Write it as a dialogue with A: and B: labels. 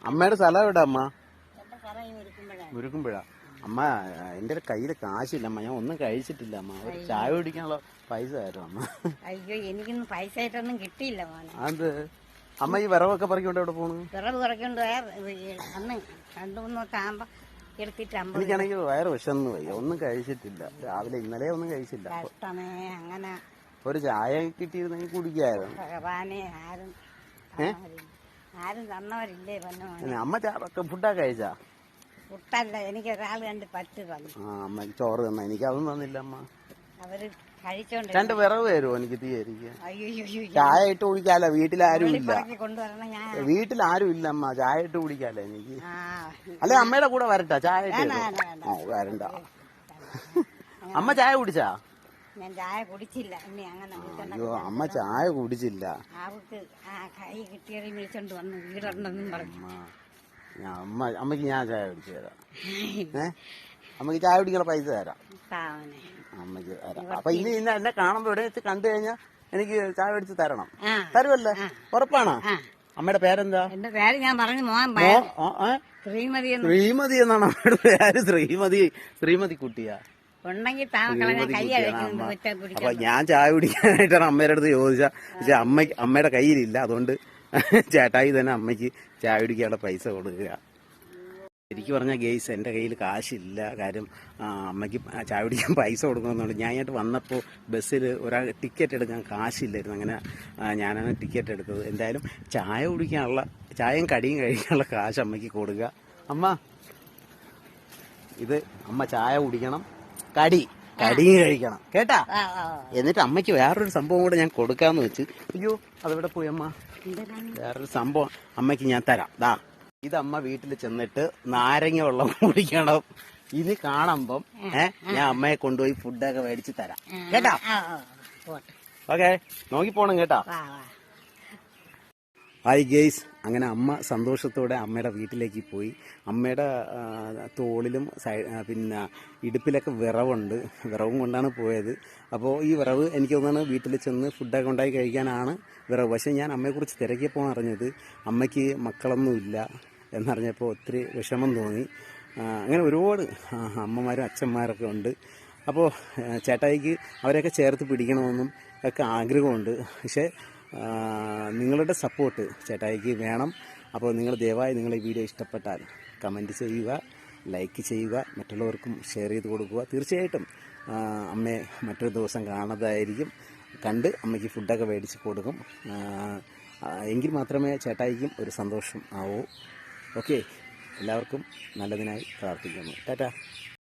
A: അമ്മയുടെ സ്ഥലം എവിടെ അമ്മ? മുരുക്കുമ്പഴ. അമ്മ എന്റെ കയ്യിൽ കാശില്ല അമ്മ, ഞാൻ ഒന്നും കഴിച്ചിട്ടില്ല അമ്മ. ഒരു ചായ കുടിക്കാനുള്ള പൈസ തരും അമ്മ.
B: അയ്യോ, എനിക്കൊന്നും പൈസ ആയിട്ടൊന്നും കിട്ടിയില്ല മോനെ.
A: അത് അമ്മ ഈ വിറവൊക്കെ പറിക്കൊണ്ട് എവിടെ പോണു?
B: വിറവ് പറിക്കൊണ്ട് അന്ന് 2-3 ആകുമ്പോ എടുത്തിട്ട്
A: എനിക്കാണെങ്കിൽ വയറ് വിശന്ന് പോയി, ഒന്നും കഴിച്ചിട്ടില്ല രാവിലെ. ഇന്നലെ ഒന്നും കഴിച്ചില്ല.
B: കഷ്ടമേ. അങ്ങനെ
A: ഒരു ചായ കിട്ടിയിരുന്നെങ്കിൽ കുടിക്കായിരുന്നു.
B: ഭഗവാനെ, ആരും തന്നവരില്ലേ പൊന്നു.
A: അമ്മ ഫുഡൊക്കെ കഴിച്ചാ?
B: ഫുഡല്ല, എനിക്ക് ഒരാൾ കണ്ട് പറ്റ് തന്നു.
A: അമ്മ ചോറ് തന്ന, എനിക്ക് അതൊന്നും തന്നില്ല അമ്മ.
B: അവര് കഴിച്ചോണ്ട്
A: 2 വിറവ് തരുമോ എനിക്ക് തീയരിക്കാൻ?
B: അയ്യോ,
A: ചായ ഇട്ട് കുടിക്കാലോ, വീട്ടിലാരും ഇല്ല.
B: കൊണ്ടുവരണം ഞാൻ.
A: വീട്ടിലാരും ഇല്ല അമ്മ, ചായ ഇട്ട് കുടിക്കാലോ എനിക്ക്. അല്ലെ അമ്മയുടെ കൂടെ വരട്ടാ? ചായ ഇട്ട് വരണ്ട. അമ്മ ചായ കുടിച്ചാ?
B: ഞാൻ ചായ കുടിച്ചില്ല.
A: അയ്യോ, അമ്മ ചായ കുടിച്ചില്ല.
B: അവർക്ക് കൈ കിട്ടിയത് വിളിച്ചോണ്ട് വന്ന് വീടുണ്ടെന്നും പറഞ്ഞു.
A: അമ്മക്ക് ഞാൻ ചായ കുടിച്ചു തരാം. അമ്മക്ക് ചായ കുടിക്കാനുള്ള പൈസ തരാം. അമ്മക്ക് തരാം. അപ്പൊ ഇനി എന്നെ കാണുമ്പോ ഇവിടെ വെച്ച് കണ്ടു കഴിഞ്ഞാൽ എനിക്ക് ചായ മേടിച്ച് തരണം. തരുമല്ലേ? ഉറപ്പാണോ? അമ്മയുടെ പേരെന്താ?
B: എന്റെ പേര് ഞാൻ പറഞ്ഞു, ശ്രീമതി.
A: ശ്രീമതി എന്നാണ് അമ്മയുടെ പേര്. ശ്രീമതി കുട്ടിയാ. അപ്പൊ ഞാൻ ചായ കുടിക്കാനായിട്ടാണ് അമ്മയുടെ അടുത്ത് ചോദിച്ചാ. പക്ഷെ അമ്മയുടെ കയ്യിലില്ല, അതുകൊണ്ട് ചേട്ടായി തന്നെ അമ്മയ്ക്ക് ചായ കുടിക്കാനുള്ള പൈസ കൊടുക്കുക. ശരിക്കും പറഞ്ഞാൽ ഗെയ്സ്, എൻ്റെ കയ്യിൽ കാശില്ല. കാര്യം അമ്മയ്ക്ക് ചായ കുടിക്കാൻ പൈസ കൊടുക്കണമെന്നുണ്ട്. ഞാനായിട്ട് വന്നപ്പോൾ ബസ്സിൽ ഒരാൾ ടിക്കറ്റ് എടുക്കാൻ കാശില്ലായിരുന്നു. അങ്ങനെ ഞാനാണ് ടിക്കറ്റ് എടുത്തത്. എന്തായാലും ചായ കുടിക്കാനുള്ള, ചായയും കടിയും കഴിക്കാനുള്ള കാശ് അമ്മയ്ക്ക് കൊടുക്കുക. അമ്മ, ഇത് അമ്മ ചായ കുടിക്കണം, കടിയും കഴിക്കണം കേട്ടാ. എന്നിട്ട് അമ്മയ്ക്ക് വേറൊരു സംഭവം കൂടെ ഞാൻ കൊടുക്കാന്ന് വെച്ച്. അയ്യോ, അതെവിടെ പോയി അമ്മ? വേറൊരു സംഭവം അമ്മയ്ക്ക് ഞാൻ തരാം. ഇത് അമ്മ വീട്ടിൽ ചെന്നിട്ട് നാരങ്ങ വെള്ളം കുടിക്കണം. ഇനി കാണുമ്പം ഞാൻ അമ്മയെ കൊണ്ടുപോയി ഫുഡൊക്കെ മേടിച്ച് തരാം കേട്ടാ. ഓക്കെ, നോക്കി പോണം കേട്ടാ. ഹായ് ഗെയ്സ്, അങ്ങനെ അമ്മ സന്തോഷത്തോടെ അമ്മയുടെ വീട്ടിലേക്ക് പോയി. അമ്മയുടെ തോളിലും പിന്നെ ഇടുപ്പിലൊക്കെ വിറവുണ്ട്. വിറവും കൊണ്ടാണ് പോയത്. അപ്പോൾ ഈ വിറവ് എനിക്ക് തോന്നുന്നു വീട്ടിൽ ചെന്ന് ഫുഡൊക്കെ ഉണ്ടാക്കി കഴിക്കാനാണ് വിറവ്. പക്ഷേ ഞാൻ അമ്മയെക്കുറിച്ച് തിരക്കിയപ്പോൾ അറിഞ്ഞത് അമ്മയ്ക്ക് മക്കളൊന്നുമില്ല എന്നറിഞ്ഞപ്പോൾ ഒത്തിരി വിഷമം തോന്നി. അങ്ങനെ ഒരുപാട് അമ്മമാരും അച്ഛന്മാരൊക്കെ ഉണ്ട്. അപ്പോൾ ചേട്ടായിക്ക് അവരെയൊക്കെ ചേർത്ത് പിടിക്കണമെന്നും ഒക്കെ ആഗ്രഹമുണ്ട്. പക്ഷേ നിങ്ങളുടെ സപ്പോർട്ട് ചേട്ടായിക്ക് വേണം. അപ്പോൾ നിങ്ങൾ ദയവായി നിങ്ങൾ ഈ വീഡിയോ ഇഷ്ടപ്പെട്ടാൽ കമൻറ്റ് ചെയ്യുക, ലൈക്ക് ചെയ്യുക, മറ്റുള്ളവർക്കും ഷെയർ ചെയ്ത് കൊടുക്കുക. തീർച്ചയായിട്ടും അമ്മയെ മറ്റൊരു ദിവസം കാണുന്നതായിരിക്കും. കണ്ട് അമ്മയ്ക്ക് ഫുഡൊക്കെ മേടിച്ച് കൊടുക്കും. എങ്കിൽ മാത്രമേ ചേട്ടായിക്കും ഒരു സന്തോഷം ആവൂ. ഓക്കെ, എല്ലാവർക്കും നല്ലതിനായി പ്രാർത്ഥിക്കുന്നു. ടാറ്റാ.